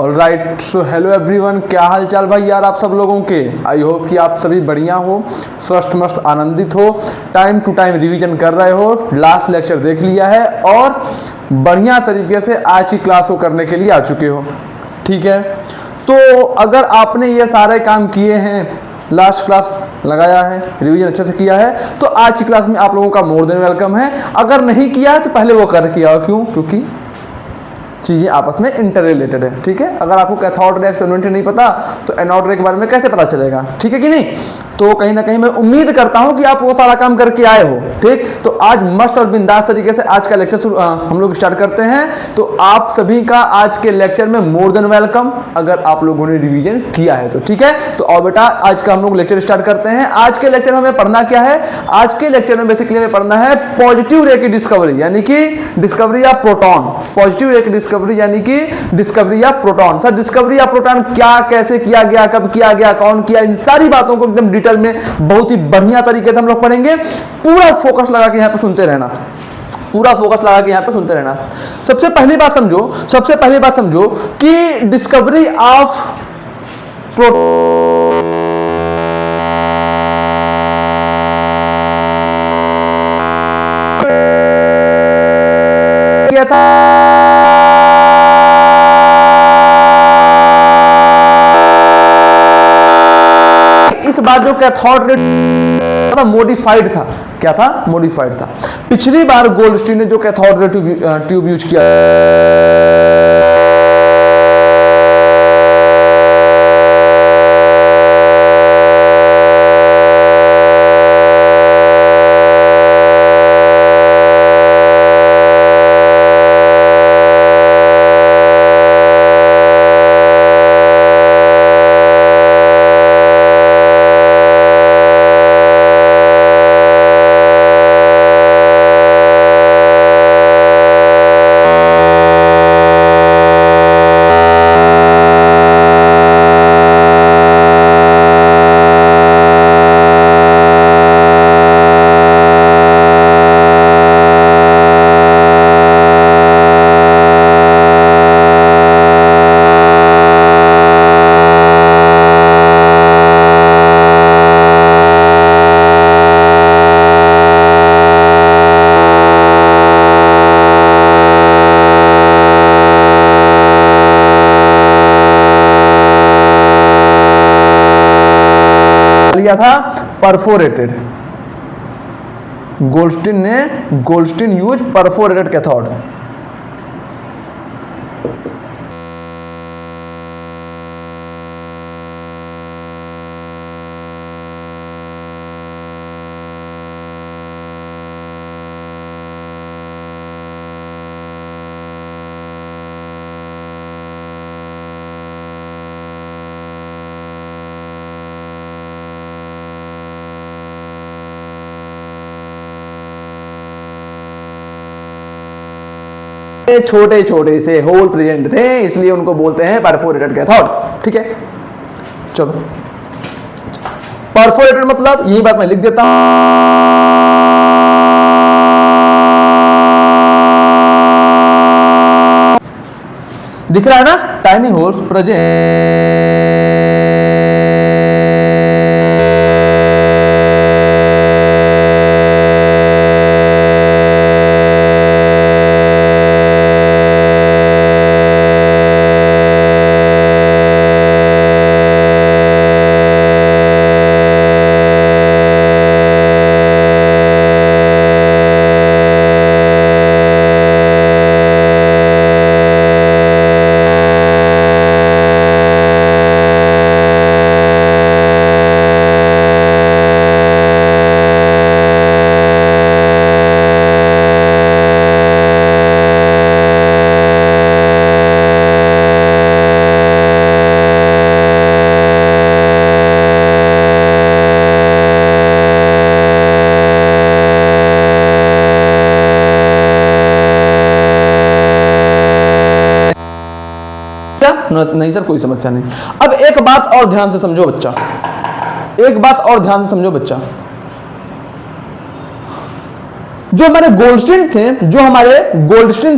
Alright, so hello everyone, क्या हाल चाल भाई यार आप सब लोगों के। आई होप कि आप सभी बढ़िया हो, स्वस्थ मस्त आनंदित हो, टाइम टू टाइम रिवीजन कर रहे हो, लास्ट लेक्चर देख लिया है और बढ़िया तरीके से आज की क्लास को करने के लिए आ चुके हो। ठीक है, तो अगर आपने ये सारे काम किए हैं, लास्ट क्लास लगाया है, रिवीजन अच्छे से किया है, तो आज की क्लास में आप लोगों का मोर देन वेलकम है। अगर नहीं किया है तो पहले वो कर किया हो। क्यों? क्योंकि चीज़ें आपस में इंटर रिलेटेड है। ठीक है, अगर आपको कैथोड रे एक्सपेरिमेंट नहीं पता तो एनोड रे के बारे में कैसे पता चलेगा? ठीक है कि नहीं? तो कहीं ना कहीं मैं उम्मीद करता हूं कि आप वो सारा काम करके आए हो। ठीक, तो आज मस्त और बिंदास तरीके से आज का लेक्चर हम लोग स्टार्ट करते हैं। तो आप सभी का आज के लेक्चर में मोर देन वेलकम, अगर आप लोगों ने रिवीजन किया है तो। ठीक है, तो और बेटा आज का हम लोग लेक्चर स्टार्ट करते हैं। आज के लेक्चर में हमें पढ़ना क्या है? आज के लेक्चर में बेसिकली हमें पढ़ना है पॉजिटिव रे की डिस्कवरी, यानी कि डिस्कवरी ऑफ प्रोटॉन। पॉजिटिव रे की डिस्कवरी यानी कि discovery of proton. Sir discovery of proton क्या, कैसे किया गया, कब किया गया, कौन किया, इन सारी बातों को एकदम डिटेल में बहुत ही बढ़िया तरीके से हम लोग पढ़ेंगे। पूरा फोकस लगा के यहां पे सुनते रहना, पूरा फोकस लगा के यहां पे सुनते रहना। सबसे पहली बात समझो कि डिस्कवरी ऑफ प्रोटॉन किया था इस बार जो कैथोड रे मॉडिफाइड था। क्या था? मॉडिफाइड था। पिछली बार गोल्डस्टीन ने जो कैथोड रे ट्यूब यूज किया था perforated. Goldstein use perforated cathode. छोटे छोटे से होल प्रेजेंट थे, इसलिए उनको बोलते हैं परफोरेटेड कैथोड। ठीक है, चलो परफोरेटेड मतलब यही बात मैं लिख देता हूं। दिख रहा है ना? टाइनी होल्स प्रेजेंट नहीं सर कोई समस्या नहीं। अब एक बात और ध्यान से समझो बच्चा, जो हमारे गोल्डस्टीन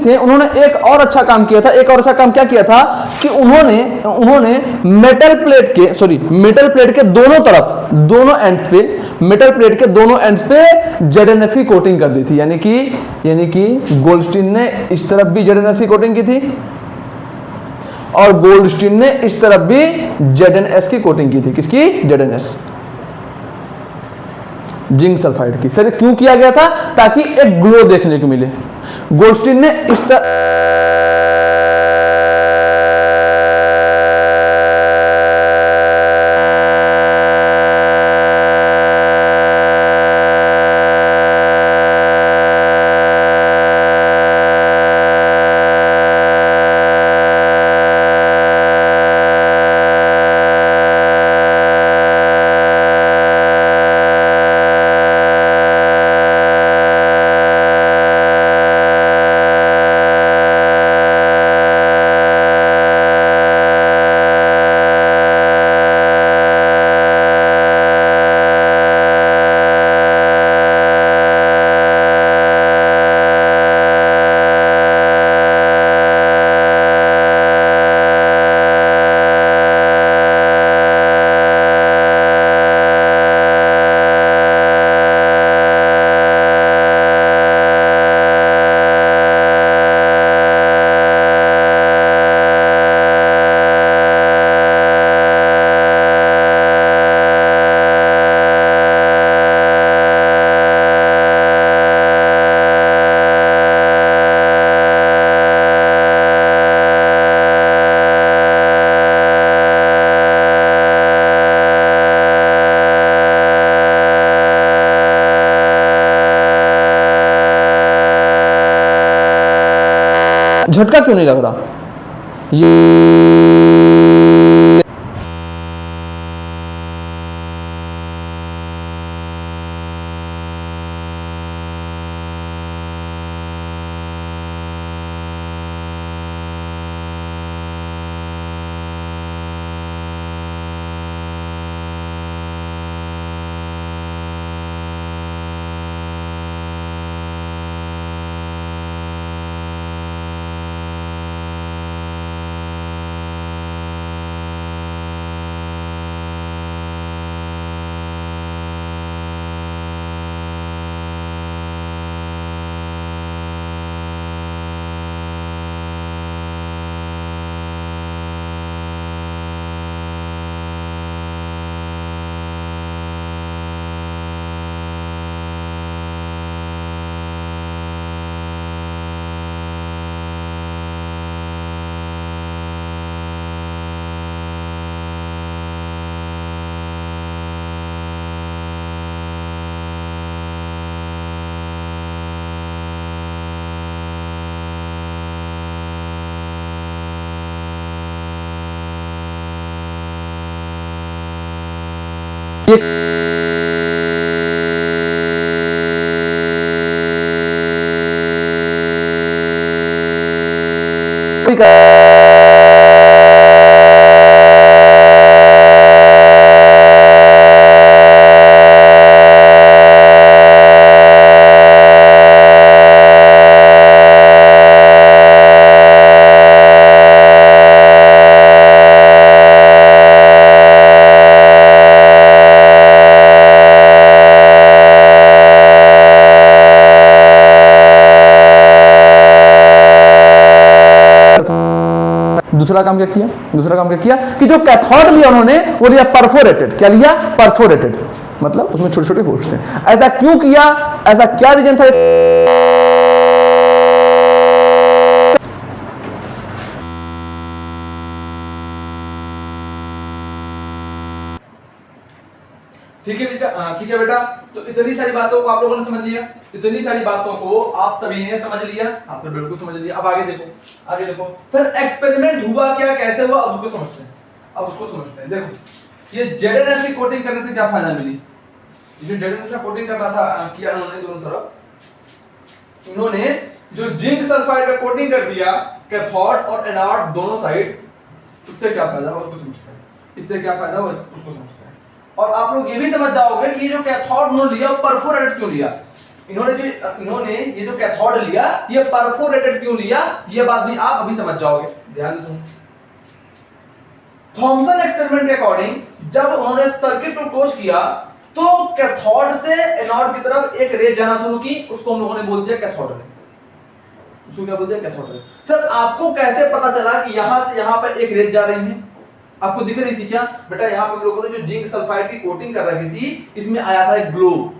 थे उन्होंने एक और अच्छा काम किया था। एक और अच्छा काम क्या किया था कि उन्होंने मेटल प्लेट के दोनों तरफ, दोनों एंड्स पे, मेटल प्लेट के दोनों एंड्स पे जेडएनएस की कोटिंग कर दी थी। यानी कि गोल्डस्टीन ने इस तरफ भी जेडएनएस की कोटिंग की थी और गोल्डस्टीन ने इस तरफ भी जेडएनएस की कोटिंग की थी। किसकी? जेडएनएस, जिंक सल्फाइड की। सर क्यों किया गया था? ताकि एक ग्लो देखने को मिले। गोल्डस्टीन ने इस झटका क्यों नहीं लग रहा? ये दूसरा काम क्या किया कि जो कैथोड लिया उन्होंने वो लिया परफोरेटेड। क्या लिया? परफोरेटेड, मतलब उसमें छोटे छोटे होल्स थे। ऐसा क्यों किया? ऐसा क्या रीजन था? ठीक है बेटा, तो इतनी सारी बातों को आप लोगों ने समझ लिया, इतनी सारी बातों को आप सभी ने समझ लिया, आप सब बिल्कुल समझ लिया। अब आगे देखो सर एक्सपेरिमेंट हुआ क्या, कैसे हुआ, अब उसको समझते हैं। देखो ये जेडएनएस की कोटिंग करने से क्या फायदा मिली? जो जेडएनएस का कोटिंग करना था किया उन्होंने दोनों तरफ, इन्होंने जो जिंक सल्फाइड का कोटिंग कर दिया कैथोड और एनोड दोनों साइड, उससे क्या फायदा हुआ उसको समझते हैं। इससे क्या फायदा हुआ उसको समझते हैं। और आप लोग ये भी समझ जाओगे कि जो कैथोड उन्होंने लिया वो परफोरेटेड क्यों लिया। इन्होंने ये जो कैथोड लिया, ये परफोरेटेड क्यों लिया, ये बात भी आप अभी समझ जाओगे, ध्यान से सुनो। थॉमसन एक्सपेरिमेंट के अकॉर्डिंग जब उन्होंने सर्किट को क्लोज किया तो कैथोड से एनोड की तरफ एक रे जाना शुरू की, उसको हम लोगों ने बोल दिया कैथोड रे। उसको क्या बोल दिया, कैथोड रे। सर आपको कैसे पता चला कि यहां से यहां पर एक रे जा रही है, आपको दिख रही थी क्या बेटा? यहां पर लोगों ने जो जिंक सल्फाइड की कोटिंग कर रखी थी, इसमें आया था एक ग्लो,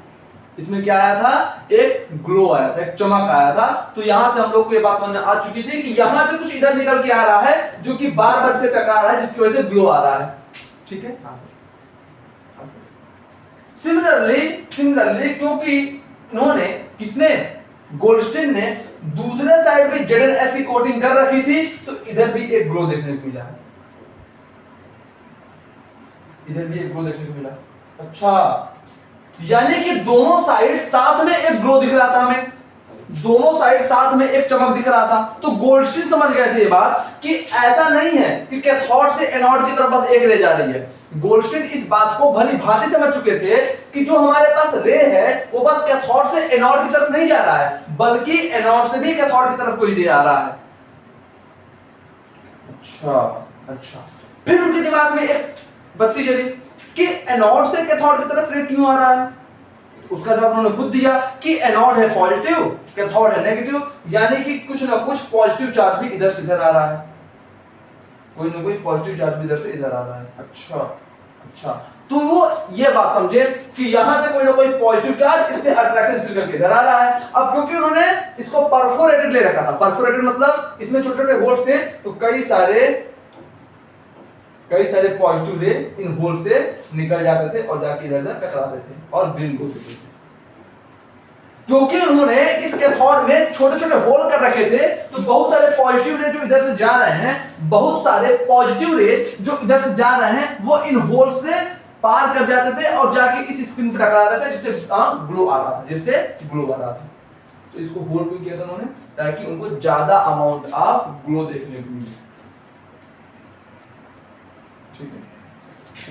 इसमें क्या आया था, एक ग्लो आया था, एक चमक आया था। तो यहां से हम लोग को ये बात समझ आ चुकी थी कि यहां से कुछ इधर निकल के आ रहा है जो कि बार बार से टकरा रहा है, जिसकी वजह से ग्लो आ रहा है। ठीक है, हाँ सर। सिमिलरली क्योंकि इन्होंने, किसने, गोल्डस्टीन ने दूसरे साइड पे ZnS की कोटिंग कर रखी थी, तो इधर भी एक ग्लो देखने को मिला, इधर भी एक ग्लो देखने को मिला। अच्छा, यानी कि दोनों साइड साथ में एक ग्लो दिख रहा था हमें, दोनों साइड साथ में एक चमक दिख रहा था। तो गोल्डस्टीन समझ गए थे ये बात कि ऐसा नहीं है कि कैथोड से एनोड की तरफ बस एक रे जा रही है। गोल्डस्टीन इस बात को भली भांति समझ चुके थे कि जो हमारे पास रे है वो बस कैथोड से एनोड की तरफ नहीं जा रहा है, बल्कि एनोड से भी कैथोड की तरफ कोई रे आ रहा है। अच्छा, फिर उनके दिमाग में एक बत्ती जली कि एनोड से कैथोड की तरफ रे क्यों आ रहा है। उसका जवाब उन्होंने खुद दिया कि एनोड है पॉजिटिव, कैथोड है नेगेटिव, यानी कि कुछ ना कुछ पॉजिटिव चार्ज भी इधर से इधर आ रहा है, कोई ना कोई पॉजिटिव चार्ज भी इधर से इधर आ रहा है। अच्छा, तो वो ये बात समझे कि यहां से कोई ना कोई पॉजिटिव चार्ज इससे अट्रैक्शन फील करके इधर आ रहा है। अब क्योंकि उन्होंने इसको परफोरेटेड ले रखा था, परफोरेटेड मतलब इसमें छोटे छोटे होल्स थे, तो कई सारे पॉजिटिव रे इन होल से निकल जाते थे और जाके इधर उधर टकराते थे और ग्रीन हो जाते थे। क्योंकि उन्होंने इस कैथोड में छोटे छोटे होल कर रखे थे, तो बहुत सारे पॉजिटिव रे जो इधर से जा रहे हैं, बहुत सारे पॉजिटिव रे जो इधर से जा रहे हैं, वो इन होल से पार कर जाते थे और जाके इस स्क्रीन पर टकरा जाते थे, जिससे ग्लो आ रहा था, तो इसको होल क्यों किया था उन्होंने, ताकि उनको ज्यादा अमाउंट ऑफ ग्लो देखने को मिले। ठीक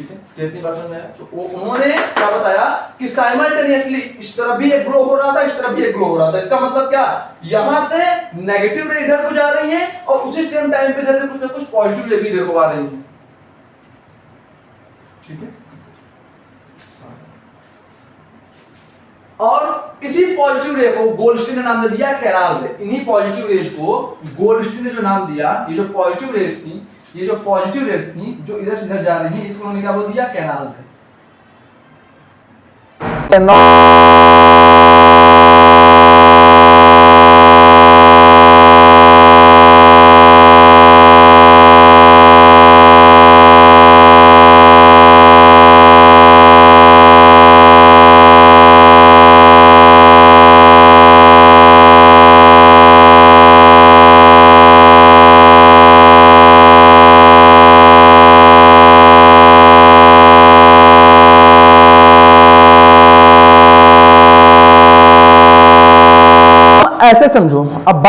है, कितनी बात समझ में आया? तो उन्होंने क्या बताया कि साइमल्टेनियसली इस तरफ भी एक ग्लो हो रहा था, इस तरफ भी एक ग्लो हो रहा था। इसका मतलब क्या, यहां से नेगेटिव रे इधर को जा रही है और उसी सेम टाइम पे इधर से कुछ ना कुछ पॉजिटिव रे भी इधर को आ रही है। ठीक है, और इसी पॉजिटिव रे को गोल्डस्टीन ने नाम दे दिया कैनाल रे। इन्हीं पॉजिटिव रेज को गोल्डस्टीन ने जो नाम दिया, ये जो पॉजिटिव रेज थी, ये जो पॉजिटिव रेज थी जो इधर से इधर जा रही हैं, इसको उन्होंने क्या बोल दिया, कैनाल रे। ऐसे समझो, अब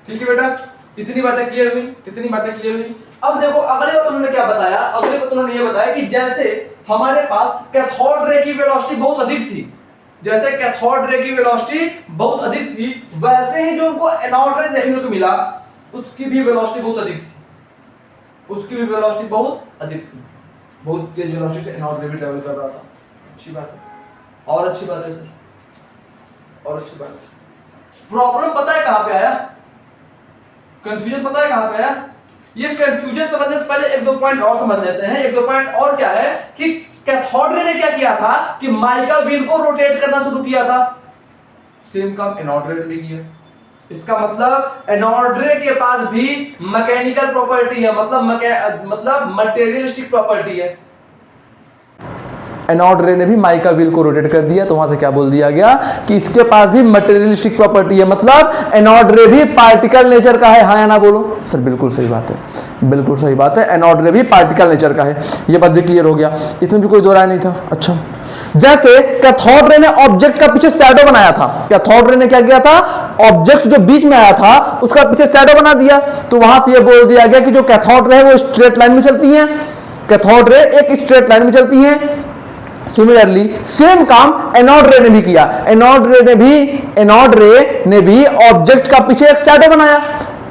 ठीक है बेटा, इतनी बातें क्लियर हुई। अब देखो अगले बात उन्होंने क्या बताया, अगले बात उन्होंने ये बताया कि जैसे हमारे पास कैथोड रे की वेलोसिटी बहुत अधिक थी, वैसे ही जो उनको एनोड रे देखने को मिला, उसकी भी वेलोसिटी बहुत अधिक थी, बहुत तेज वेलोसिटी से एनोड रे भी ट्रैवल कर रहा था। अच्छी बात है, और अच्छी बात है सर, और अच्छी बात है। प्रॉब्लम पता है कहां पे आया, कंफ्यूजन पता है कहां पे आया? ये कंफ्यूजन समझने से पहले एक दो पॉइंट और समझ लेते हैं। एक दो पॉइंट और क्या है कि कैथोड रे ने क्या किया था कि माइका व्हील को रोटेट करना शुरू किया था, सेम काम एनोड रे ने भी किया। इसका मतलब एनोड रे के पास भी मैकेनिकल प्रॉपर्टी है, मतलब मटेरियलिस्टिक प्रॉपर्टी है। एनोड रे ने भी माइका व्हील को रोटेट कर दिया, तो वहां से क्या बोल दिया गया कि इसके पास भी मटेरियलिस्टिक प्रॉपर्टी है, मतलब एनोड रे भी पार्टिकल नेचर का है। हाँ या ना बोलो सर, बिल्कुल सही बात है, बिल्कुल सही बात है, एनोड रे भी पार्टिकल नेचर का है। ये बात भी क्लियर हो गया, इसमें भी कोई दो राय नहीं था। अच्छा, जैसे कैथोड रे ने ऑब्जेक्ट का पीछे शैडो बनाया था, कैथोड रे ने क्या किया था, ऑब्जेक्ट जो बीच में आया था उसका पीछे शैडो बना दिया, तो वहां से ये बोल दिया गया कि जो कैथोड रे है वो स्ट्रेट लाइन में चलती है, कैथोड रे एक स्ट्रेट लाइन में चलती है। सिमिलरली सेम काम एनोड रे ने भी किया। एनोड रे ने भी ऑब्जेक्ट का पीछे एक शैडो बनाया,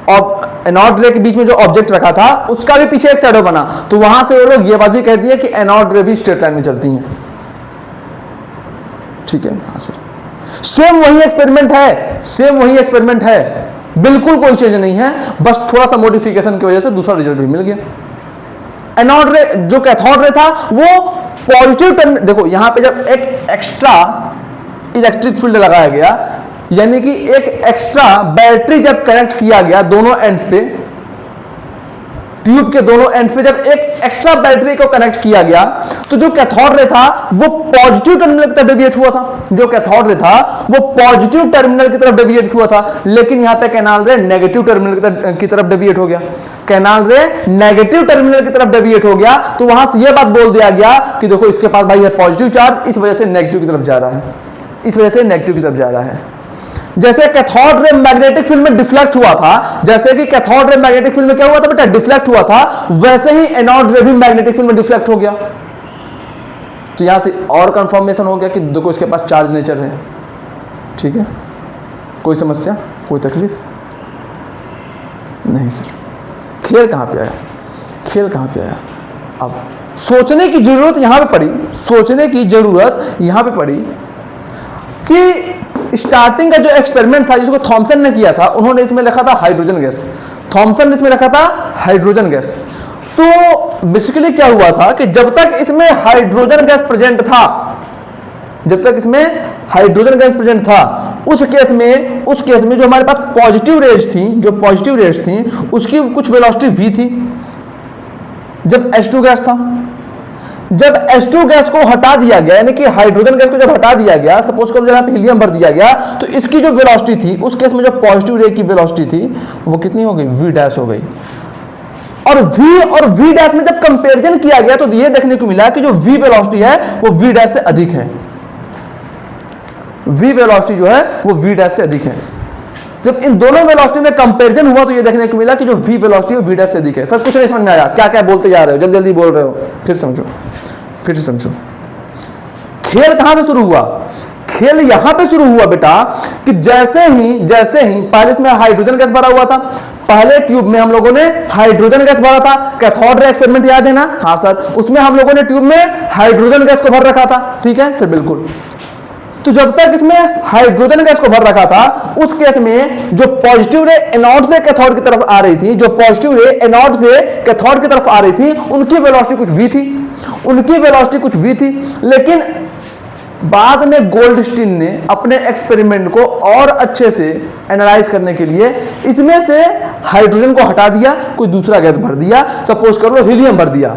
और एनोड रे के बीच में जो ऑब्जेक्ट रखा था उसका भी पीछे एक शैडो बना। तो वहां से वो लोग ये बात भी कहती है कि एनोड रे भी स्ट्रेट लाइन में चलती हैं। ठीक है, हाँ सर, सेम वही एक्सपेरिमेंट है, बिल्कुल कोई चेंज नहीं है, बस थोड़ा सा मॉडिफिकेशन की वजह से दूसरा रिजल्ट भी मिल गया। एनोड रे जो कैथोड रे था वो पॉजिटिव टर्म, देखो यहां पे जब एक एक्स्ट्रा इलेक्ट्रिक फील्ड लगाया गया, यानी कि एक एक्स्ट्रा बैटरी जब कनेक्ट किया गया दोनों एंड्स पे, ट्यूब के दोनों एंड्स पे जब एक एक्स्ट्रा बैटरी को कनेक्ट किया गया, तो जो कैथोड रे था वो पॉजिटिव टर्मिनल की तरफ डेविएट हुआ था। जो कैथोड रे था वो पॉजिटिव टर्मिनल की तरफ डेविएट हुआ था, लेकिन यहां पे कैनाल रे नेगेटिव टर्मिनल की तरफ डेविएट हो गया। कैनाल रे नेगेटिव टर्मिनल की तरफ डेविएट हो गया, तो वहां से यह बात बोल दिया गया कि देखो इसके पास भाई है पॉजिटिव चार्ज, इस वजह से नेगेटिव की तरफ जा रहा है, इस वजह से नेगेटिव की तरफ जा रहा है। जैसे कैथोड रे मैग्नेटिक फील्ड में डिफ्लेक्ट हुआ था, जैसे कि कैथोड रे मैग्नेटिक फील्ड में क्या हुआ था बेटा, डिफ्लेक्ट हुआ था, वैसे ही एनोड रे भी मैग्नेटिक फील्ड में डिफ्लेक्ट हो गया। तो यहां से और कंफर्मेशन हो गया कि देखो इसके पास चार्ज नेचर है। ठीक है, कोई समस्या, कोई तकलीफ नहीं सर। खेल कहां पे आया? अब सोचने की जरूरत यहां पे पड़ी कि स्टार्टिंग का जो एक्सपेरिमेंट था जिसको थॉमसन ने किया था, उन्होंने इसमें लिखा था हाइड्रोजन गैस। थॉमसन ने इसमें रखा था हाइड्रोजन गैस। तो बेसिकली क्या हुआ था कि जब तक इसमें हाइड्रोजन गैस प्रेजेंट था, उस केस में जो हमारे पास पॉजिटिव रेज थी उसकी कुछ वेलोसिटी v थी। जब H2 गैस था, जब H2 गैस को हटा दिया गया, यानी कि हाइड्रोजन गैस को जब हटा दिया गया, सपोज करो जब हीलियम भर दिया गया, तो इसकी जो वेलोसिटी थी उस केस में जो पॉजिटिव रे की वेलोसिटी थी वो कितनी हो गई, v डैश हो गई। और v डैश में जब कंपैरिजन किया गया तो ये देखने को मिला कि जो v वेलोसिटी है वो v डैश से अधिक है। v वेलोसिटी जो है वो v डैश से अधिक है। जब इन दोनों वेलोसिटी में कंपैरिजन हुआ तो ये देखने को मिला कि जो v वेलोसिटी है v डैश से अधिक है। सर कुछ नहीं समझ में आया, क्या बोलते जा रहे हो, जल्दी बोल रहे हो, फिर से समझो। खेल कहां से शुरू हुआ? खेल यहां पे शुरू हुआ बेटा कि जैसे ही पहले इसमें हाइड्रोजन गैस भरा हुआ था, पहले ट्यूब में हम लोगों ने हाइड्रोजन गैस भरा था। कैथोड रे एक्सपेरिमेंट याद है ना? हाँ सर, उसमें हम लोगों ने ट्यूब में हाइड्रोजन गैस को भर रखा था। ठीक है सर, बिल्कुल। तो जब तक इसमें हाइड्रोजन गैस को भर रखा था, उस केस में जो पॉजिटिव रे एनोड से कैथोड की तरफ आ रही थी, उनकी वेलोसिटी कुछ v थी, लेकिन बाद में गोल्डस्टीन ने अपने एक्सपेरिमेंट को और अच्छे से एनालाइज करने के लिए इसमें से हाइड्रोजन को हटा दिया, कोई दूसरा गैस भर दिया, सपोज कर लो हीलियम भर दिया।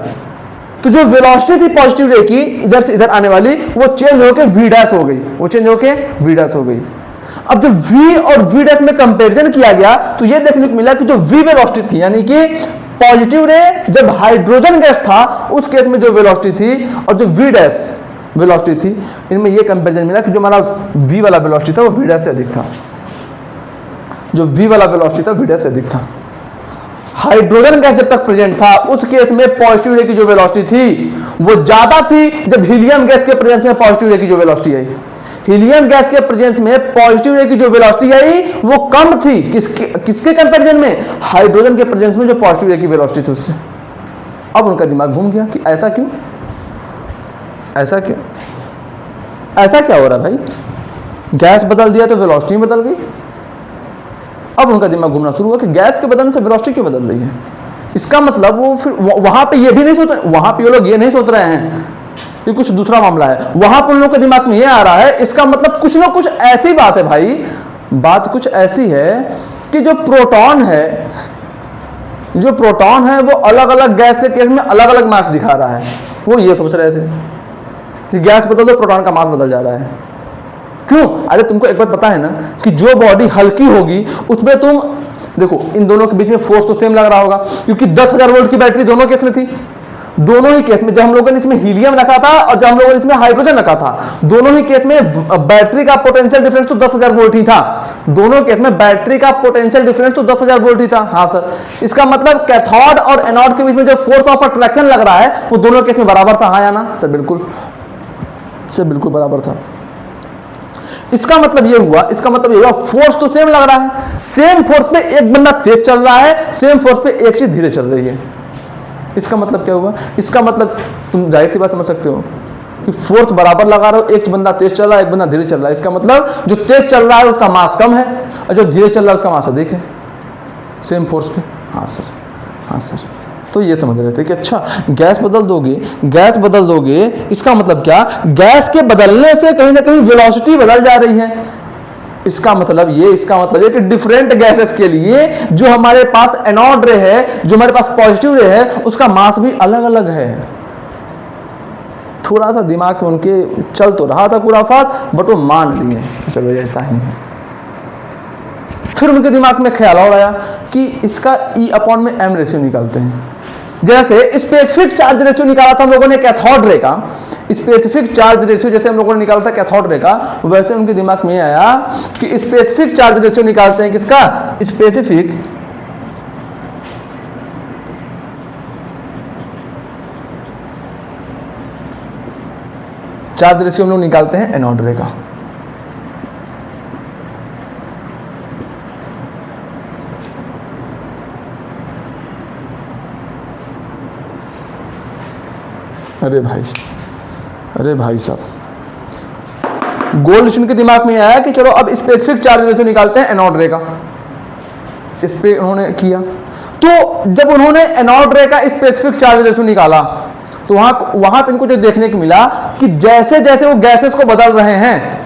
तो जो वेलोसिटी थी पॉजिटिव रे की इधर से इधर आने वाली, वो चेंज होकर v डैश हो गई। अब जब v और v डैश में कंपैरिजन किया गया तो ये देखने को मिला कि जो v वेलोसिटी थी, यानी कि पॉजिटिव रे जब हाइड्रोजन गैस था उस केस में जो वेलोसिटी थी और जो v डैश वेलोसिटी थी, इनमें ये कंपैरिजन मिला कि जो हमारा v वाला वेलोसिटी था वो v डैश से अधिक था। हाइड्रोजन गैस जब तक प्रेजेंट था उस केस में पॉजिटिव रे की जो वेलोसिटी थी वो ज्यादा थी। जब हीलियम गैस के प्रेजेंस में पॉजिटिव रे की जो वेलोसिटी आई, हीलियम गैस के प्रेजेंस में पॉजिटिव रे की जो वेलोसिटी आई वो कम थी। किसके कंपैरिजन में? हाइड्रोजन के प्रेजेंस में जो पॉजिटिव रे की वेलोसिटी थी उससे। अब उनका दिमाग घूम गया कि ऐसा क्या हो रहा भाई, गैस बदल दिया तो वेलोसिटी बदल गई। अब उनका दिमाग घूमना शुरू हुआ कि गैस के बदलने से वेलोसिटी क्यों बदल रही है। इसका मतलब वो फिर वहां पे ये भी नहीं सोच, वहां पे लोग ये नहीं सोच रहे हैं कि कुछ दूसरा मामला है, वहां पर उन लोगों के दिमाग में ये आ रहा है, इसका मतलब कुछ ना कुछ ऐसी बात है भाई, बात कुछ ऐसी है कि जो प्रोटॉन है वो अलग अलग गैस के केस में अलग अलग मास दिखा रहा है। वो ये सोच रहे थे कि गैस बदल दो प्रोटॉन का मास बदल जा रहा है। क्यों? अरे तुमको एक बात पता है ना कि जो बॉडी हल्की होगी उसमें तुम देखो इन दोनों के बीच में फोर्स तो सेम लग रहा होगा, क्योंकि 10,000 वोल्ट की बैटरी दोनों केस में थी। दोनों ही केस में जब हम लोगों ने इसमें हीलियम रखा था और जब हम लोगों ने इसमें हाइड्रोजन रखा था, दोनों ही केस में बैटरी का पोटेंशियल डिफरेंस तो 10,000 वोल्ट ही था। दोनों केस में बैटरी का पोटेंशियल डिफरेंस तो 10,000 वोल्ट ही था। हाँ सर, इसका मतलब कैथोड और एनोड के बीच में जो फोर्स ऑफ अट्रैक्शन लग रहा है वो दोनों केस में बराबर था। हाँ या ना सर? बिल्कुल सर, बिल्कुल बराबर था। इसका मतलब ये हुआ, फोर्स तो सेम लग रहा है, सेम फोर्स पे एक बंदा तेज चल रहा है, सेम फोर्स पे एक चीज धीरे चल रही है। इसका मतलब क्या हुआ? इसका मतलब तुम जाहिर सी बात समझ सकते हो कि फोर्स बराबर लगा रहे हो, एक बंदा तेज चल रहा है, एक बंदा धीरे चल रहा है। इसका मतलब जो तेज चल रहा है उसका मास कम है और जो धीरे चल रहा है उसका मास अधिक है, सेम फोर्स पे। हाँ सर, हाँ सर। तो ये समझ रहे थे कि अच्छा गैस बदल दोगे, इसका मतलब क्या? गैस के बदलने से कहीं ना कहीं वेलोसिटी बदल जा रही है। इसका मतलब ये कि डिफरेंट गैसेस के लिए जो हमारे पास एनोड रे है, जो हमारे पास पॉजिटिव रे है, उसका मास भी अलग अलग है। थोड़ा सा दिमाग में उनके चल तो रहा था खुराफात, बट वो मान लिए चलो ऐसा ही है। फिर उनके दिमाग में ख्याल और आया कि इसका E/m रेशियो निकालते हैं। जैसे स्पेसिफिक चार्ज रेशियो निकाला था हम लोगों ने कैथोड रे का, स्पेसिफिक चार्ज रेशियो जैसे हम लोगों ने निकाला था कैथोड रे का, वैसे उनके दिमाग में आया कि स्पेसिफिक चार्ज रेशियो निकालते हैं। किसका? स्पेसिफिक चार्ज रेशियो हम लोग निकालते हैं एनोड रे का। अरे भाई साहब, गोल्डस्टीन के दिमाग में आया कि चलो अब स्पेसिफिक चार्ज रेशियो निकालते हैं एनोड रे का। इस पे उन्होंने किया, तो जब उन्होंने एनोड रे का स्पेसिफिक चार्ज रेशियो निकाला तो वहां पे इनको जो देखने को मिला कि जैसे जैसे वो गैसेस को बदल रहे हैं,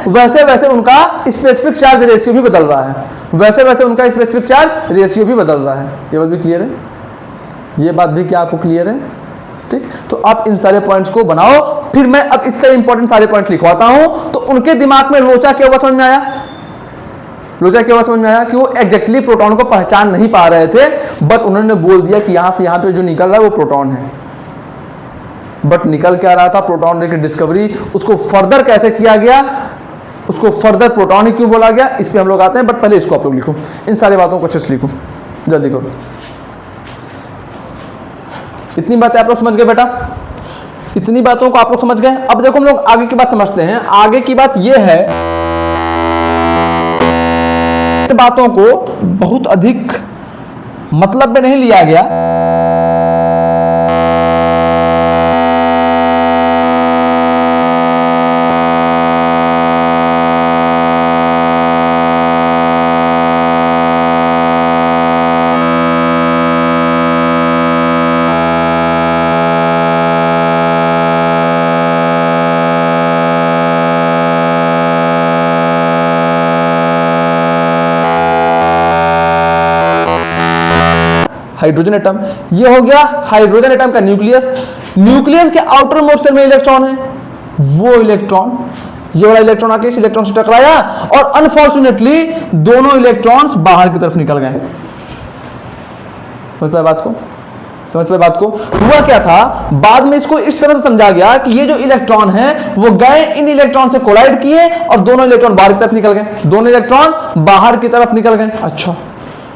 वैसे वैसे उनका स्पेसिफिक चार्ज रेशियो भी बदल रहा है, ये बात भी क्लियर है? ये बात भी क्या आपको क्लियर है? ठीक, तो आप इन सारे पॉइंट्स को बनाओ। फिर मैं अब इससे इंपॉर्टेंट सारे पॉइंट लिखवाता हूं। तो उनके दिमाग में लोचा क्या हुआ समझ में आया? कि वो एग्जैक्टली प्रोटॉन को पहचान नहीं पा रहे थे, बट उन्होंने बोल दिया कि यहां से यहां पे जो निकल रहा है वो प्रोटॉन है। बट निकल क्या रहा था? प्रोटॉन रे की डिस्कवरी, उसको फर्दर कैसे किया गया, उसको फर्दर प्रोटॉन ही क्यों बोला गया, इस पे हम लोग आते हैं। बट पहले इसको आप लोग लिखो, इन सारी बातों को अच्छे से लिखो, जल्दी करो। इतनी बातें आप लोग समझ गए बेटा? इतनी बातों को आप लोग समझ गए? अब देखो हम लोग आगे की बात समझते हैं। आगे की बात यह है, बातों को बहुत अधिक मतलब में नहीं लिया गया। हाइड्रोजन एटम, ये हो गया हाइड्रोजन एटम का न्यूक्लियस के आउटर मोस्ट शेल में इलेक्ट्रॉन है, वो इलेक्ट्रॉन, ये वाला इलेक्ट्रॉन आके इस इलेक्ट्रॉन से टकराया और अनफॉर्चुनेटली दोनों इलेक्ट्रॉन्स बाहर की तरफ निकल गए। समझ पाए बात को? हुआ क्या था, बाद में इसको इस तरह से समझा गया कि ये जो इलेक्ट्रॉन है वो गए इन इलेक्ट्रॉन से कोलाइड किए और दोनों इलेक्ट्रॉन बाहर की तरफ निकल गए,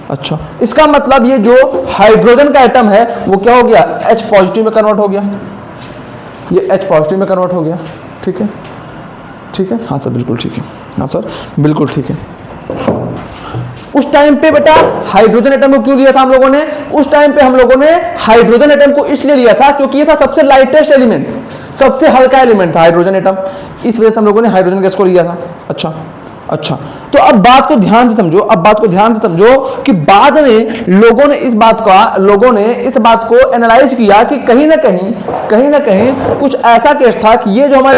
अच्छा, इसका मतलब ये जो हाइड्रोजन का एटम है वो क्या हो गया? H पॉजिटिव में कन्वर्ट हो गया, ये H पॉजिटिव में कन्वर्ट हो गया। ठीक है? हाँ सर, बिल्कुल ठीक है। उस टाइम पे बेटा हाइड्रोजन एटम को क्यों लिया था हम लोगों ने? उस टाइम पे हम लोगों ने हाइड्रोजन एटम को इसलिए लिया था क्योंकि ये था सबसे लाइटेस्ट एलिमेंट, सबसे हल्का एलिमेंट था हाइड्रोजन एटम, इस वजह से हम लोगों ने हाइड्रोजन गैस को लिया था। अच्छा, तो अब बात को ध्यान से समझो कि बाद में लोगों ने इस बात को एनालाइज किया कि कहीं ना कहीं कुछ ऐसा केस था कि ये जो हमारे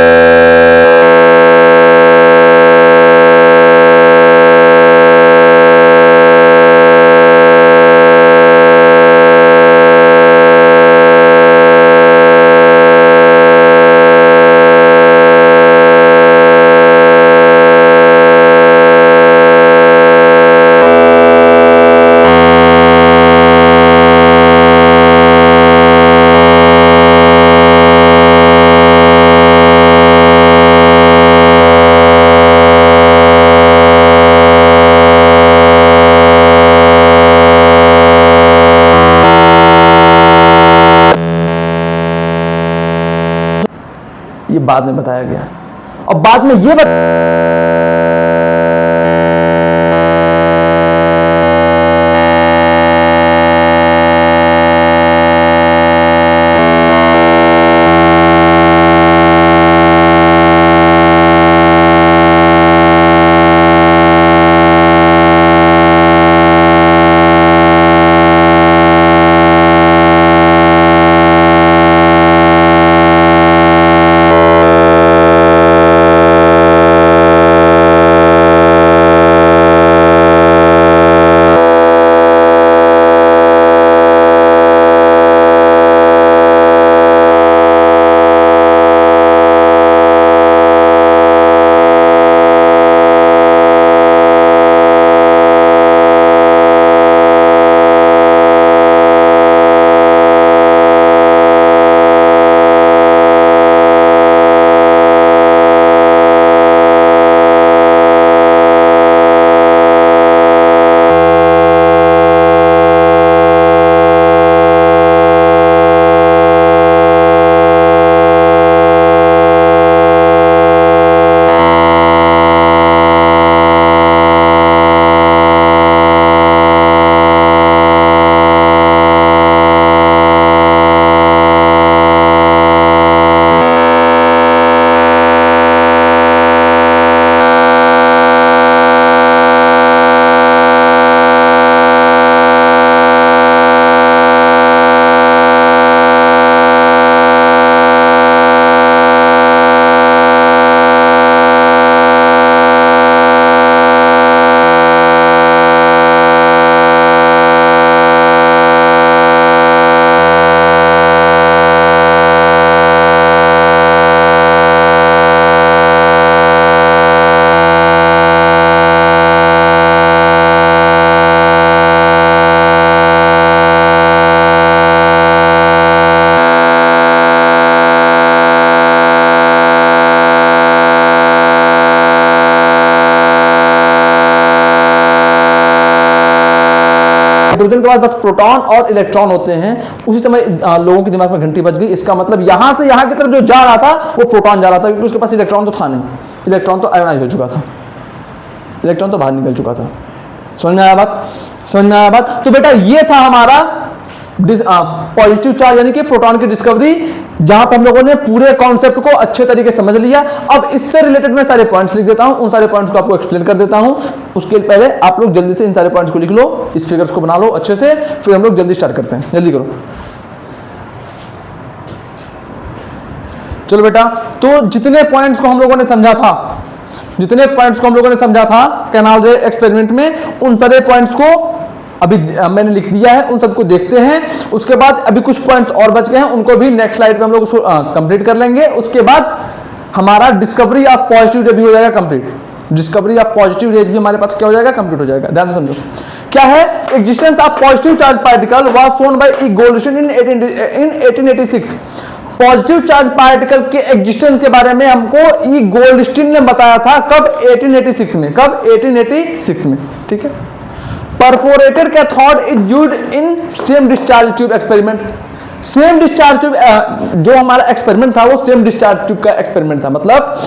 बाद में बताया गया। और बाद में ये हाइड्रोजन के बाद बस प्रोटॉन और इलेक्ट्रॉन होते हैं। उसी समय लोगों के दिमाग में घंटी बज गई। इसका मतलब यहां से यहां की तरफ जो जा रहा था वो प्रोटॉन जा रहा था, क्योंकि उसके पास इलेक्ट्रॉन तो था नहीं, इलेक्ट्रॉन तो आयोनाइज हो चुका था, इलेक्ट्रॉन तो बाहर निकल चुका था। समझ में आया बात? समझ में आया बात? तो बेटा ये था हमारा पॉजिटिव चार्ज यानी कि प्रोटॉन की डिस्कवरी, जहां पर हम लोगों ने पूरे कॉन्सेप्ट को अच्छे तरीके से समझ लिया। अब इससे रिलेटेड मैं सारे पॉइंट्स लिख देता हूं, उन सारे पॉइंट्स को आपको एक्सप्लेन कर देता हूं। उसके पहले आप लोग जल्दी से इन सारे पॉइंट्स को लिख लो, इस फिगर्स को बना लो अच्छे से, फिर हम लोग जल्दी स्टार्ट करते हैं। जल्दी करो। चलो बेटा, तो जितने पॉइंट्स को हम लोगों ने समझा था, जितने पॉइंट्स को हम लोगों ने समझा था कैनाल रे एक्सपेरिमेंट में, उन सारे पॉइंट्स को अभी मैंने लिख दिया है, उन सबको देखते हैं। उसके बाद अभी कुछ पॉइंट्स और बच गए हैं, उनको भी नेक्स्ट स्लाइड पे हम लोग कंप्लीट कर लेंगे। उसके बाद हमारा डिस्कवरी ऑफ पॉजिटिव रे भी हो जाएगा कंप्लीट। डिस्कवरी ऑफ पॉजिटिव रे भी हमारे पास क्या हो जाएगा? कंप्लीट हो जाएगा। ध्यान से समझो क्या है। Existence of positive charge particle was shown by E Goldstein in 1886। Positive charge particle के एग्जिस्टेंस के बारे में हमको ई गोल्डस्टीन ने बताया था। कब? 1886 में। कब? 1886 में। ठीक है। Perforated cathode is used in same discharge tube experiment. Same discharge tube जो हमारा एक्सपेरिमेंट था वो सेम डिस्चार्ज ट्यूब का एक्सपेरिमेंट था, मतलब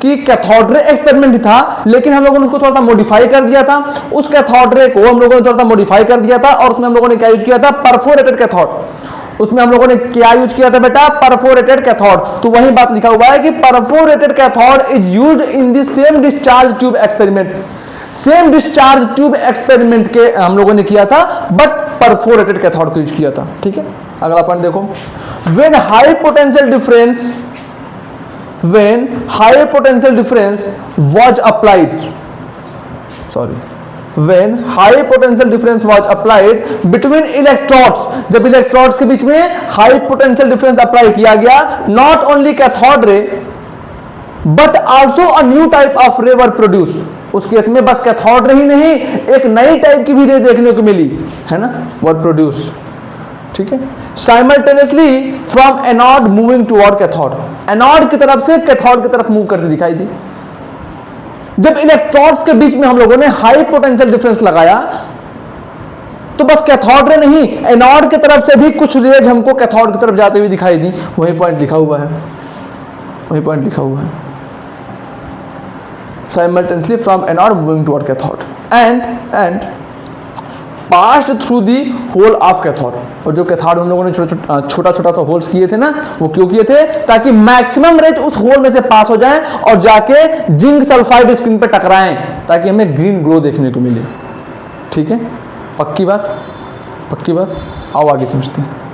कि कैथोड रे एक्सपेरिमेंट ही था, लेकिन हम लोगों ने उसको थोड़ा सा मॉडिफाई कर दिया था। उस कैथोड रे को हम लोगों ने थोड़ा सा मॉडिफाई कर दिया था, और उसमें हम लोगों ने क्या यूज किया था? Perforated cathode. उसमें हम लोगों ने क्या यूज किया था बेटा? Perforated cathode. तो वही बात लिखा हुआ है कि perforated cathode is used in the same discharge tube experiment. Same discharge tube experiment के हम लोगों ने किया था, बट परफोरेटेड कैथोड को यूज किया था। ठीक है। अगला पॉइंट देखो। When high potential difference was applied, when high potential difference was applied between electrodes, जब इलेक्ट्रोड्स के बीच में हाई पोटेंशियल डिफरेंस अप्लाई किया गया, not only cathode ray but also a new type of रे वर प्रोड्यूस। उस case में बस cathode ray ही नहीं, एक नई टाइप की भी रे देखने को मिली, है ना, वर प्रोड्यूस। ठीक है। Simultaneously from anode moving toward cathode, anode की तरफ से कैथोड की तरफ मूव करती दिखाई दी। जब इलेक्ट्रॉन्स के बीच में हम लोगों ने हाई पोटेंशियल डिफरेंस लगाया, तो बस कैथोड रे नहीं, एनोड की तरफ से भी कुछ रेज हमको कैथोड की तरफ जाते हुए दिखाई दी। वही पॉइंट लिखा हुआ है। वही पॉइंट लिखा हुआ है, simultaneously from anode moving toward cathode and passed through the hole of cathode. और जो कैथोड हम लोगों ने छोटा छोटा सा होल्स किए थे ना, वो क्यों किए थे? ताकि मैक्सिमम रेज उस होल में से पास हो जाए और जाके जिंक सल्फाइड स्क्रीन पे टकराएं, ताकि हमें ग्रीन ग्लो देखने को मिले। ठीक है, पक्की बात, पक्की बात। आओ आगे समझते हैं।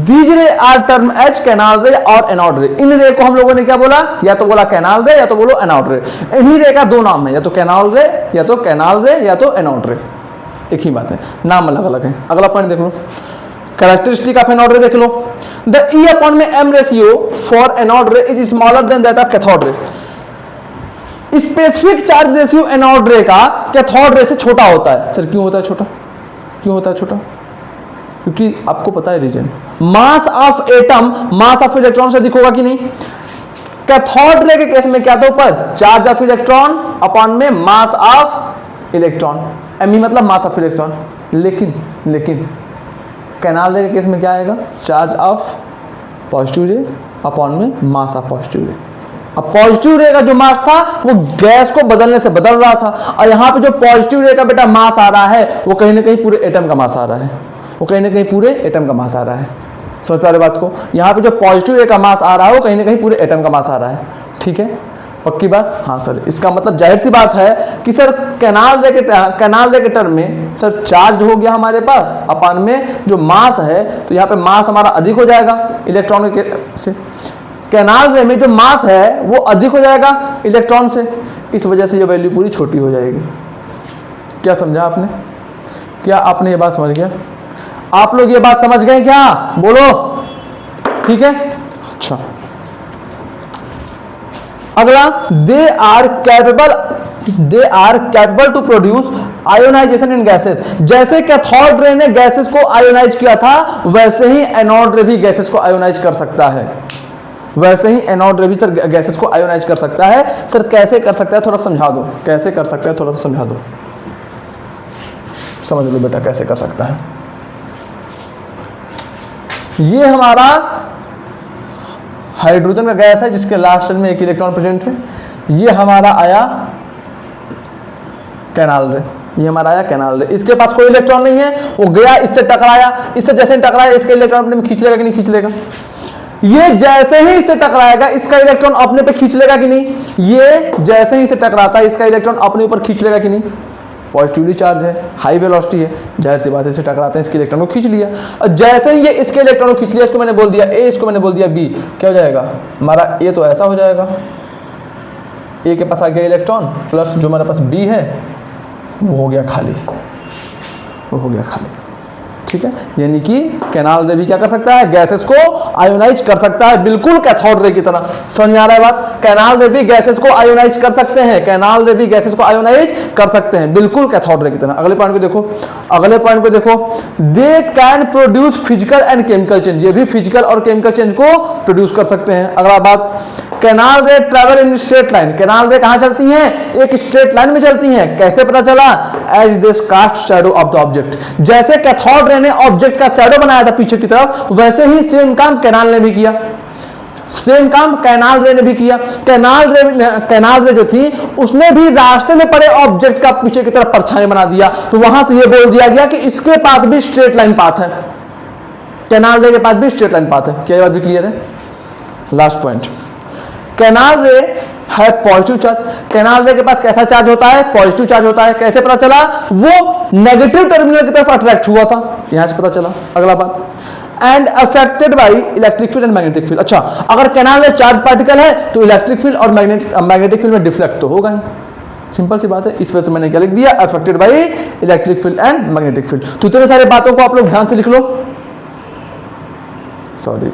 These ray are termed as canal रे और एनोड रे। इन रे को हम लोगों ने क्या बोला? या तो बोला कैनाल रे या तो बोलो एनोड रे। इन्हीं रे का दो नाम है, या तो कैनाल रे या तो कैनाल रे या तो एनोड रे, एक ही बात है, नाम अलग अलग है। अगला पॉइंट देख लो, कैरेक्टरिस्टिक ऑफ एनोड रे देख लो। द ई अपॉन में M ratio for anode ray is smaller than that of cathode ray. Specific charge ratio anode रे का कैथोड रे से छोटा होता है। सर क्यों होता है छोटा? क्यों होता है छोटा? क्योंकि आपको पता है reason, mass of atom mass of electron से अधिक होगा कि नहीं? कैथोड रे के केस में क्या था ऊपर? चार्ज ऑफ इलेक्ट्रॉन अपॉन में मास ऑफ इलेक्ट्रॉन, एम मतलब मास ऑफ इलेक्ट्रॉन। लेकिन कैनाल रे के केस में क्या आएगा? चार्ज ऑफ पॉजिटिव रे अपॉन में मास ऑफ पॉजिटिव रे। अब पॉजिटिव रे का जो मास था वो गैस को बदलने से बदल रहा था, और यहाँ पे जो पॉजिटिव रे का बेटा मास आ रहा है वो कहीं ना कहीं पूरे एटम का मास आ रहा है, वो कहीं ना कहीं पूरे एटम का मास आ रहा है। समझ पा रहे बात को? यहाँ पे जो पॉजिटिव रे का मास आ रहा है वो कहीं ना कहीं पूरे एटम का मास आ रहा है। ठीक है, पक्की बात? हाँ सर, इसका मतलब जाहिर सी बात है कि सर कैनाल रे के टर्म में सर चार्ज हो गया हमारे पास, अपान में जो मास है तो यहाँ पे मास हमारा अधिक हो जाएगा इलेक्ट्रॉन के से। कैनाल रे में जो मास है वो अधिक हो जाएगा इलेक्ट्रॉन से, इस वजह से ये वैल्यू पूरी छोटी हो जाएगी। क्या समझा आपने? क्या आपने ये बात समझ गया? आप लोग ये बात समझ गए क्या? बोलो। ठीक है, अच्छा। अगला, they are capable to produce ionisation in gases. जैसे कैथोड रे ने गैसेस को आयोनाइज किया था, वैसे ही एनोड रे भी गैसेस को आयोनाइज कर सकता है। वैसे ही एनोड रे भी सर गैसेस को आयोनाइज कर सकता है। सर कैसे कर सकता है थोड़ा समझा दो, कैसे कर सकता है थोड़ा सा समझा दो। समझ लो बेटा कैसे कर सकता है। ये हमारा हाइड्रोजन का गैस है जिसके लास्ट शेल में एक इलेक्ट्रॉन प्रेजेंट है। ये हमारा आया कैनाल रे, ये हमारा आया कैनाल रे। इसके पास कोई इलेक्ट्रॉन नहीं है, वो गया इससे टकराया, इससे जैसे टकराया इसका इलेक्ट्रॉन अपने में खींच लेगा कि नहीं खींच लेगा? ये जैसे ही इससे टकराएगा इसका इलेक्ट्रॉन अपने पे खींच लेगा कि नहीं? ये जैसे ही इसे टकराता है इसका इलेक्ट्रॉन अपने ऊपर खींच लेगा कि नहीं? पॉजिटिवली चार्ज है, हाई वेलोसिटी है, जाहिर सी बात है इसे टकराते हैं इसके इलेक्ट्रॉन को खींच लिया। और जैसे ही ये इसके इलेक्ट्रॉन को खींच लिया, इसको मैंने बोल दिया ए, इसको मैंने बोल दिया बी, क्या हो जाएगा हमारा? ए तो ऐसा हो जाएगा, ए के पास आ गया इलेक्ट्रॉन प्लस जो हमारे पास बी है वो हो गया खाली, वो हो गया खाली। ठीक है, यानी कि कैनाल रे भी क्या कर सकता है? गैसेस को आयोनाइज कर सकता है, बिल्कुल कैथोड रे की तरह। समझ में आ रहा है बात? कैनाल रे भी गैसेस को आयोनाइज कर सकते हैं, कैनाल रे भी गैसेस को आयोनाइज कर सकते हैं, बिल्कुल कैथोड रे की तरह। अगले पॉइंट को देखो, अगले पॉइंट को देखो, they can produce physical and chemical change. ये भी फिजिकल और केमिकल चेंज को प्रोड्यूस कर सकते हैं। अगला बात, कैनाल रे travel in straight line. Canal रे कहां चलती हैं? एक स्ट्रेट लाइन में चलती हैं। कैसे पता चला? As this cast shadow of the object. जैसे कैथोड रे ने ऑब्जेक्ट का शैडो बनाया था पीछे की तरफ, वैसे ही सेम काम कैनाल ने भी किया, सेम काम कैनाल रे ने भी किया। कैनाल रे जो थी उसने भी रास्ते में पड़े ऑब्जेक्ट का पीछे की तरफ परछाई बना दिया, तो वहां से ये बोल दिया गया कि इसके पास भी स्ट्रेट लाइन पाथ है, कैनाल रे के पास भी स्ट्रेट लाइन पाथ है। क्या ये बात भी क्लियर है? लास्ट पॉइंट, कैनाल रे है पॉजिटिव चार्ज। कैनाल रे के पास कैसा चार्ज होता है? पॉजिटिव चार्ज होता है। कैसे पता चला? वो नेगेटिव टर्मिनल की तरफ अट्रैक्ट हुआ था, यहां से पता चला। अगला बात, and affected by electric field and magnetic field. अच्छा, अगर कैनाल रे चार्ज पार्टिकल है तो इलेक्ट्रिक फील्ड और मैग्नेटिक फील्ड में डिफ्लेक्ट तो होगा ही, सिंपल सी बात है। इस वजह से मैंने क्या लिख दिया? Affected by electric field and magnetic field. तो इतने सारे बातों को आप लोग ध्यान से लिख लो। सॉरी,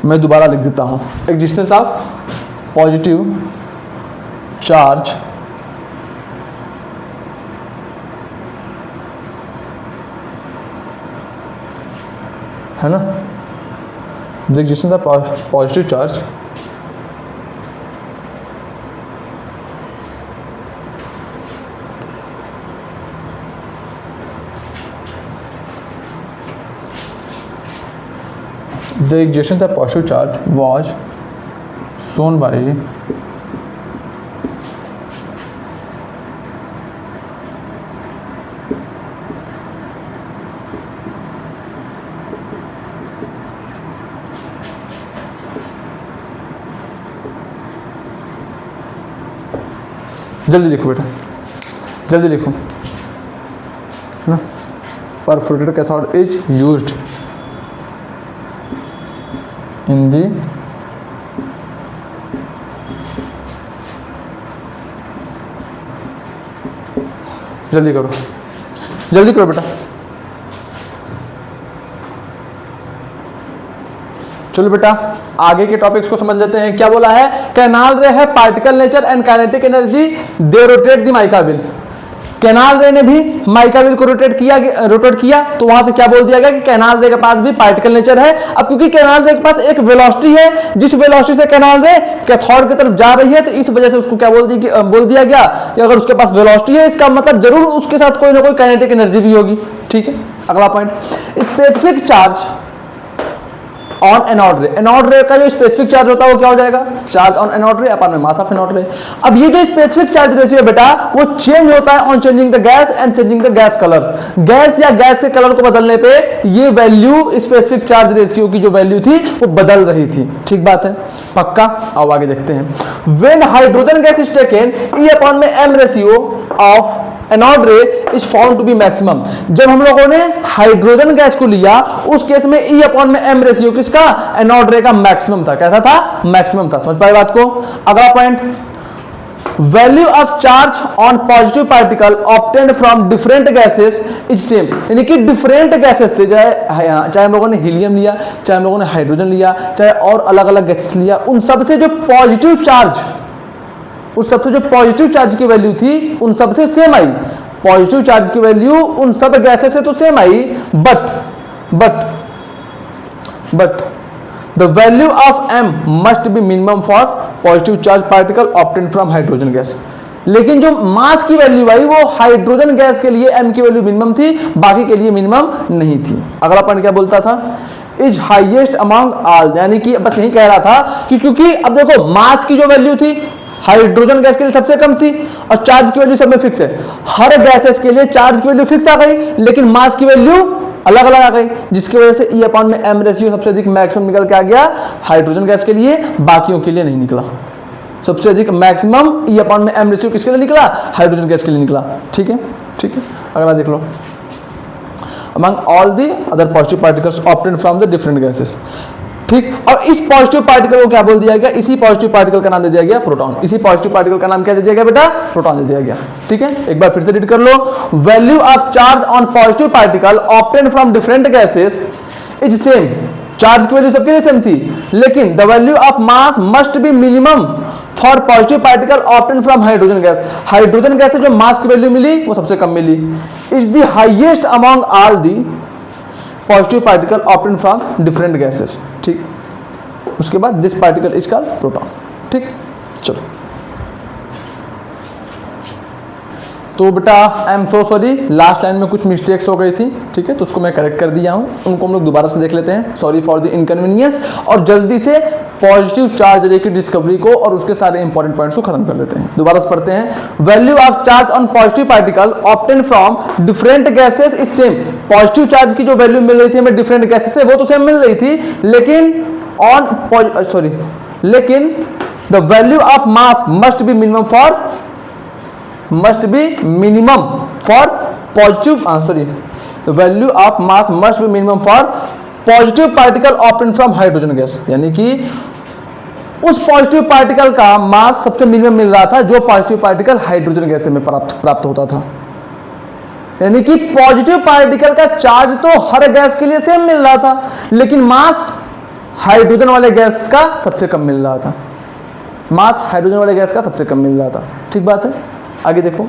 मैं दोबारा लिख देता हूं। एग्जिस्टेंस ऑफ पॉजिटिव चार्ज है ना, the existence of positive charge the existence of positive charge was shown by जल्दी लिखो बेटा, जल्दी लिखो ना। Perforated cathode is used in the जल्दी करो, जल्दी करो बेटा। चलो बेटा आगे के टॉपिक्स को समझ लेते हैं। क्या बोला है, कैनाल रे है particle nature and kinetic energy, they rotate the mica wheel. Canal रे ने भी माइका व्हील को रोटेट किया तो वहां से क्या बोल दिया गया कि कैनाल रे के पास भी पार्टिकल नेचर है। अब क्योंकि कैनाल रे के पास एक वेलोसिटी है, जिस वेलोसिटी से कैनाल रे कैथोड की तरफ जा रही है, तो इस वजह से उसको क्या बोल दिया गया कि अगर उसके पास वेलोसिटी है, इसका मतलब जरूर उसके साथ कोई ना कोई काइनेटिक एनर्जी भी होगी। ठीक है, अगला point, specific charge on anode रे। एनोड रे का जो स्पेसिफिक चार्ज होता है वो क्या हो जाएगा, चार्ज ऑन एनोड रे अपॉन में मास ऑफ एनोड रे। अब ये जो स्पेसिफिक चार्ज रेशियो है बेटा, वो चेंज होता है on changing the gas and changing the gas colour. Gas या गैस के कलर को बदलने पे ये वैल्यू, स्पेसिफिक चार्ज रेशियो की जो वैल्यू थी वो बदल रही थी। ठीक बात है, पक्का। आओ आगे देखते हैं। When hydrogen gas is taken, E upon में m ratio of anode ray is found to be maximum. जब हम लोगों ने हाइड्रोजन गैस को लिया, उस केस में E अपॉन में m रेशियो किसका, एनोड रे का मैक्सिमम था। कैसा था, मैक्सिमम था। समझ पाए बात को। अगला point, value of charge on positive particle obtained from different gases is same. यानी कि डिफरेंट गैसेस से, चाहे हम लोगों ने हीलियम लिया, चाहे हम लोगों ने हाइड्रोजन लिया, चाहे और अलग अलग गैसेस लिया, उन सबसे जो पॉजिटिव चार्ज, उस सबसे जो पॉजिटिव चार्ज की वैल्यू थी उन सबसे सेम आई। पॉजिटिव चार्ज की वैल्यू उन सब गैसेस से तो same I, but the value of m must be minimum for positive charge particle obtained from hydrogen gas. लेकिन जो मास की वैल्यू आई वो हाइड्रोजन गैस के लिए m की वैल्यू मिनिमम थी, बाकी के लिए मिनिमम नहीं थी। अगला पॉइंट क्या बोलता था, इज हाईएस्ट अमंग ऑल। यानी कि बस यही कह रहा था कि क्योंकि अब देखो मास की जो वैल्यू थी हाइड्रोजन गैस के लिए सबसे कम थी और चार्ज की वैल्यू सब में फिक्स है। हर गैसेस के लिए चार्ज की वैल्यू फिक्स आ गई, लेकिन मास की वैल्यू अलग अलग आ गई, जिसकी वजह से E अपॉन में m रेशियो सबसे अधिक मैक्सिमम निकल के आ गया हाइड्रोजन गैस के लिए, बाकियों के लिए नहीं निकला। सबसे अधिक मैक्सिमम E अपॉन में m रेशियो किसके लिए निकला, हाइड्रोजन गैस के लिए निकला। ठीक है, ठीक है, अगला देख लो। among all the other positive particles obtained from the different gases। ठीक, और इस पॉजिटिव पार्टिकल को क्या बोल दिया गया, इसी पॉजिटिव पार्टिकल का नाम दे दिया गया प्रोटॉन। इसी पॉजिटिव पार्टिकल का नाम क्या दे दिया गया बेटा, प्रोटॉन दे दिया गया। ठीक है, एक बार फिर से रीड कर लो। Value of charge on positive particle obtained from different gases is same. Charge की वैल्यू सबके लिए सेम थी, लेकिन the value of mass must be minimum for positive particle obtained from hydrogen gas. Hydrogen gas से जो mass की value मिली वो सबसे कम मिली। Is the highest among all the positive particle obtained from different gases. ठीक, उसके बाद this particle is called proton. ठीक, चलो तो बेटा I am so sorry, last line में कुछ मिस्टेक्स हो गई थी। ठीक है, तो उसको मैं करेक्ट कर दिया हूँ, उनको हम लोग दोबारा से देख लेते हैं। सॉरी फॉर द इनकन्वीनियंस, और जल्दी से पॉजिटिव चार्ज रे की डिस्कवरी को और उसके सारे इंपॉर्टेंट पॉइंट्स को खत्म कर लेते हैं। दोबारा से पढ़ते हैं। Value of charge on positive particle obtained from different gases is same. Positive charge की जो वैल्यू मिल रही थी हमें डिफरेंट गैसेस से, वो तो सेम मिल रही थी, लेकिन the value of mass must be minimum for positive, the value of mass must be minimum for positive particle obtained from hydrogen gas. यानी कि उस पॉजिटिव पार्टिकल का मास सबसे मिनिमम मिल रहा था जो पॉजिटिव पार्टिकल हाइड्रोजन गैस में प्राप्त होता था। यानी कि पॉजिटिव पार्टिकल का चार्ज तो हर गैस के लिए सेम मिल रहा था, लेकिन मास हाइड्रोजन वाले गैस का सबसे कम मिल रहा था। मास हाइड्रोजन वाले गैस का सबसे कम मिल रहा था। ठीक बात है, आगे देखो।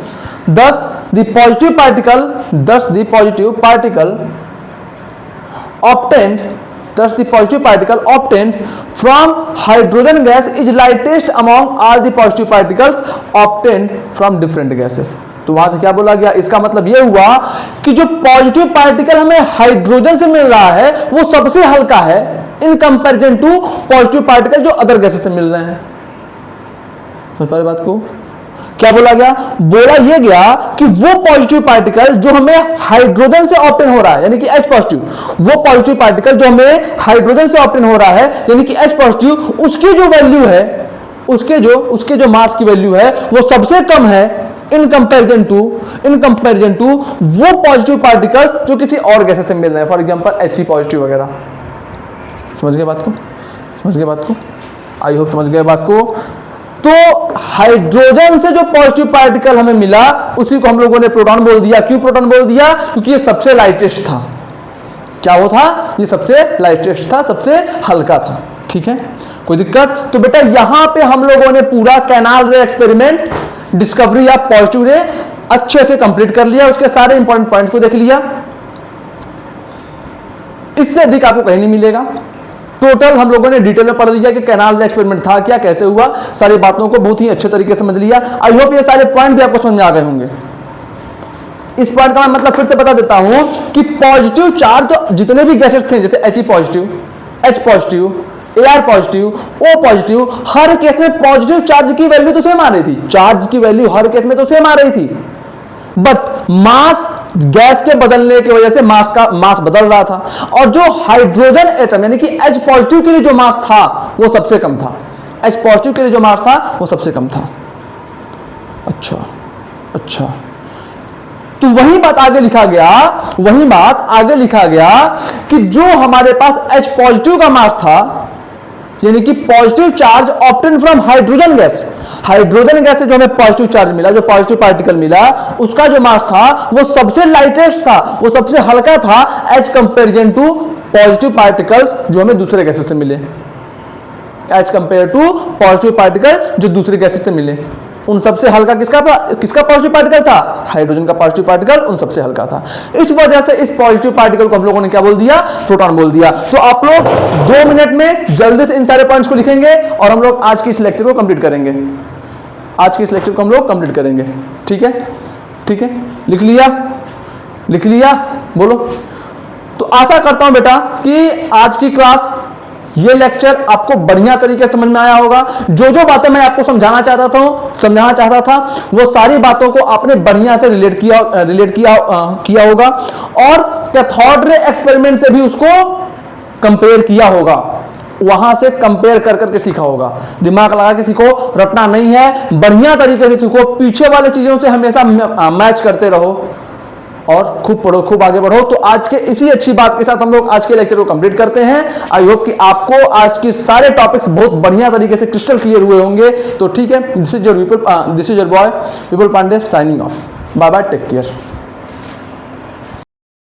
thus the positive particle obtained from hydrogen gas is lightest among all the positive particles obtained from different gases। तो वहां से क्या बोला गया, इसका मतलब यह हुआ कि जो पॉजिटिव पार्टिकल हमें हाइड्रोजन से मिल रहा है वो सबसे हल्का है in comparison to positive particle जो अदर गैसेस से मिल रहे हैं। समझ पा रहे बात को? क्या बोला गया? बोला यह गया कि वो पॉजिटिव पार्टिकल जो हमें हाइड्रोजन से ऑप्टेन हो रहा है, यानी कि H पॉजिटिव, वो पॉजिटिव पार्टिकल जो हमें हाइड्रोजन से ऑप्टेन हो रहा है, यानी कि H पॉजिटिव, उसकी जो वैल्यू है, उसके जो मास की वैल्यू है वो सबसे कम है इन कंपैरिजन टू वो पॉजिटिव पार्टिकल्स जो किसी और गैसेस से मिल रहे हैं, फॉर एग्जांपल He पॉजिटिव वगैरह। समझ गए बात को? आई होप समझ गए बात को। तो हाइड्रोजन से जो पॉजिटिव पार्टिकल हमें मिला उसी को हम लोगों ने प्रोटॉन बोल दिया। क्यों प्रोटॉन बोल दिया? क्योंकि ये सबसे लाइटेस्ट था। क्या वो था? ये सबसे लाइटेस्ट था, सबसे हल्का था। ठीक है, कोई दिक्कत? तो बेटा यहां पे हम लोगों ने पूरा कैनाल रे एक्सपेरिमेंट, डिस्कवरी ऑफ पॉजिटिव रे अच्छे से कंप्लीट कर लिया, उसके सारे इंपॉर्टेंट पॉइंट्स को देख लिया। इससे अधिक आपको कहीं नहीं मिलेगा। टोटल हम लोगों ने डिटेल में पढ़ लिया कि कैनाल रे एक्सपेरिमेंट था क्या, कैसे हुआ, सारी बातों को बहुत ही अच्छे तरीके से समझ लिया। आई होप ये सारे पॉइंट भी आपको समझ में आ गए होंगे। इस पॉइंट का मैं मतलब फिर से बता देता हूं कि पॉजिटिव चार्ज तो जितने भी गैसेस थे, जैसे He positive, H positive, Ar positive, O positive, her case में पॉजिटिव चार्ज की वैल्यू तो सेम आ रही थी। चार्ज की वैल्यू हर केस में तो सेम आ रही थी, बट मास गैस के बदलने की वजह से मास बदल रहा था। और जो हाइड्रोजन एटम यानी कि H पॉजिटिव के लिए जो मास था वो सबसे कम था। H पॉजिटिव के लिए जो मास था वो सबसे कम था। अच्छा, तो वही बात आगे लिखा गया कि जो हमारे पास H पॉजिटिव का मास था, यानी कि positive charge obtain from hydrogen gas से जो हमें पॉजिटिव चार्ज मिला, जो पॉजिटिव पार्टिकल मिला, उसका जो मास था वो सबसे लाइटेस्ट था, वो सबसे हल्का था as comparison to positive particles जो हमें दूसरे गैसेस से मिले। As compare to positive particle जो दूसरे गैसेस से मिले, उन सबसे हल्का किसका पॉजिटिव पार्टिकल था? हाइड्रोजन का पॉजिटिव पार्टिकल उन सबसे हल्का था। इस वजह से इस पॉजिटिव पार्टिकल को हम लोगों ने क्या बोल दिया? प्रोटॉन बोल दिया। तो आप लोग 2 मिनट में जल्दी से इन सारे पॉइंट्स को लिखेंगे और हम लोग आज की इस लेक्चर को कंप्लीट करेंगे। ठीक है, लिख लिया बोलो। तो आशा करता हूं बेटा कि आज की क्लास, ये लेक्चर आपको बढ़िया तरीके से समझ में आया होगा। जो बातें मैं आपको समझाना चाहता था वो सारी बातों को आपने बढ़िया से रिलेट किया होगा और कैथोड रे एक्सपेरिमेंट से भी उसको कंपेयर किया होगा, वहां से कंपेयर कर करके सीखा होगा। दिमाग लगा के सीखो, रटना नहीं है, बढ़िया तरीके से सीखो, पीछे वाले चीजों से हमेशा मैच करते रहो और खूब पढ़ो, खूब आगे बढ़ो। तो आज के इसी अच्छी बात के साथ हम लोग आज के लेक्चर को कंप्लीट करते हैं। आई होप कि आपको आज के सारे टॉपिक्स बहुत बढ़िया तरीके से क्रिस्टल क्लियर हुए होंगे। तो ठीक है, this is your boy Vipul Pandey signing off. Bye bye, take care.